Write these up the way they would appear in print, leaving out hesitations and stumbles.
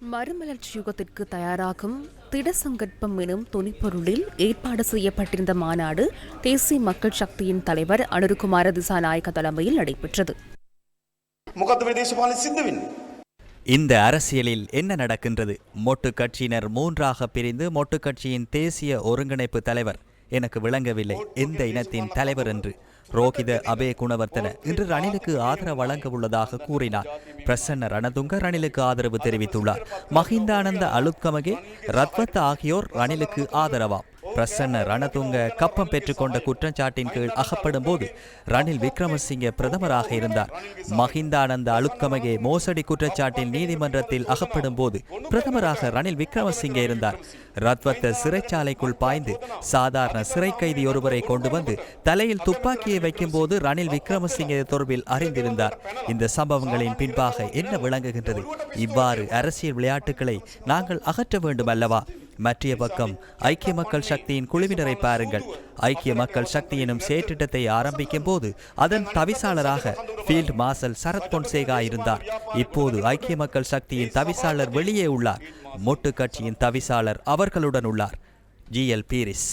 மறுமலர்ச்சி யுகத்திற்கு தயாராகும் திடசங்கற்பம் எனும் துணிப்பொருளில் ஏற்பாடு செய்யப்பட்டிருந்த மாநாடு தேசிய மக்கள் சக்தியின் தலைவர் அனுருகுமார திசாநாயக்க தலைமையில் நடைபெற்றது. இந்த அரசியலில் என்ன நடக்கின்றது? மொட்டு கட்சியினர் மூன்றாக பிரிந்து மொட்டு கட்சியின் தேசிய ஒருங்கிணைப்பு தலைவர் எனக்கு விளங்கவில்லை எந்த இனத்தின் தலைவர் என்று. ரோஹித அபே குணவர்த்தன இன்று ரணிலுக்கு ஆதரவு வழங்க உள்ளதாக கூறினார். பிரசன்ன ரணதுங்க ரணிலுக்கு ஆதரவு தெரிவித்துள்ளார். மஹிந்தானந்த அலுத்கமகே ரத்வத் ஆகியோர் ரணிலுக்கு ஆதரவாம். பிரசன்ன ரணதுங்க கப்பம் பெற்றுக்கொண்ட குற்றச்சாட்டின் கீழ் அகப்படும் போது ரணில் விக்ரமசிங்கே பிரதமராக இருந்தார். மஹிந்தானந்த அலுத்கமகே மோசடி குற்றச்சாட்டில் நீதிமன்றத்தில் அகப்படும் போது பிரதமராக ரணில் விக்ரமசிங்கே இருந்தார். ரத்வத்த சிறைச்சாலைக்குள் பாய்ந்து சாதாரண சிறை கைதி ஒருவரை கொண்டு வந்து தலையில் துப்பாக்கியை வைக்கும் போது ரணில் விக்ரமசிங்கே தொடர்பில் அறிந்திருந்தார். இந்த சம்பவங்களின் பின்பாக என்ன விளங்குகின்றது? இவ்வாறு அரசியல் விளையாட்டுகளை நாங்கள் அகற்ற வேண்டும் அல்லவா? மற்றைய பக்கம் ஐக்கிய மக்கள் சக்தியின் குழுவினரை பாருங்கள். ஐக்கிய மக்கள் சக்தி எனும் செயற்றிட்டத்தை ஆரம்பிக்கும் போது அதன் தவிசாளராக ஃபீல்ட் மார்ஷல் சரத் பொன்சேகா இருந்தார். இப்போது ஐக்கிய மக்கள் சக்தியின் தவிசாளர் வெளியே உள்ளார். மொட்டு கட்சியின் தவிசாளர் அவர்களுடன் உள்ளார். ஜிஎல் பீரிஸ்.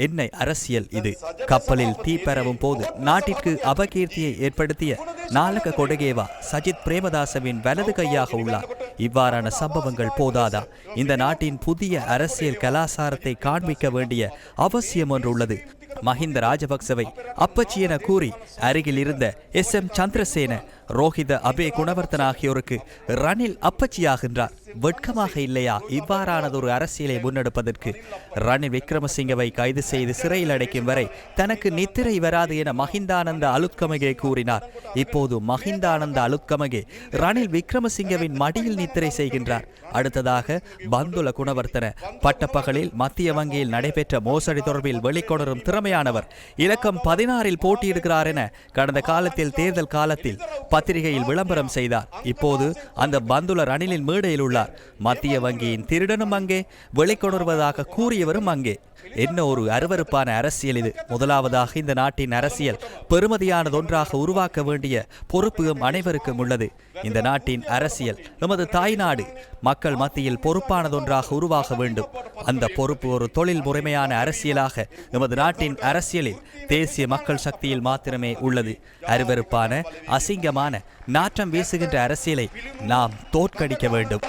என்ன அரசியல் இது? கப்பலில் தீ பரவும் போது நாட்டிற்கு அபகீர்த்தியை ஏற்படுத்திய நாலக கொடகேவா சஜித் பிரேமதாசவின் வலது கையாக உள்ளார். இவ்வாறான சம்பவங்கள் போதாதா? இந்த நாட்டின் புதிய அரசியல் கலாசாரத்தை காண்பிக்க வேண்டிய அவசியம் ஒன்று உள்ளது. மஹிந்த ராஜபக்சவை அப்பச்சி என கூறி அருகில் இருந்த SM சந்திரசேன, ரோஹித அபே குணவர்த்தன ஆகியோருக்கு ரணில் அப்பச்சியாகின்றார். வெட்கமாக இல்லையா இவ்வாறானதொரு அரசியலை முன்னெடுப்பதற்கு? ரணில் விக்ரமசிங்கவை கைது செய்து சிறையில் அடைக்கும் வரை தனக்கு நித்திரை வராது என மஹிந்தானந்த அலுத்கமகே கூறினார். இப்போது மஹிந்தானந்த அலுத்கமகே ரணில் விக்ரமசிங்கவின் மடியில் நித்திரை செய்கின்றார். அடுத்ததாக பந்துல குணவர்த்தன பட்டப்பகலில் மத்திய வங்கியில் நடைபெற்ற மோசடி தொடர்பில் வெளிக்கொணரும் திறமையானவர். இலக்கம் 16 போட்டியிடுகிறார் என கடந்த காலத்தில் தேர்தல் காலத்தில் பத்திரிகையில் விளம்பரம் செய்தார். இப்போது அந்த பந்துல ரணிலின் மேடையில் உள்ளார். மத்திய வங்கியின் திருடனும் அங்கே, வெளிக்கொணர்வதாக கூறியவரும் அங்கே. என்ன ஒரு அருவருப்பான அரசியல் இது! முதலாவதாக இந்த நாட்டின் அரசியல் பெருமதியானதொன்றாக உருவாக்க வேண்டிய பொறுப்பு அனைவருக்கும் உள்ளது. இந்த நாட்டின் அரசியல் நமது தாய்நாடு மக்கள் மத்தியில் பொறுப்பானதொன்றாக உருவாக வேண்டும். அந்த பொறுப்பு ஒரு தொழில் முறைமையான அரசியலாக நமது நாட்டின் அரசியலில் தேசிய மக்கள் சக்தியில் மாத்திரமே உள்ளது. அருவருப்பான அசிங்கமான நாற்றம் வீசுகின்ற அரசியலை நாம் தோற்கடிக்க வேண்டும்.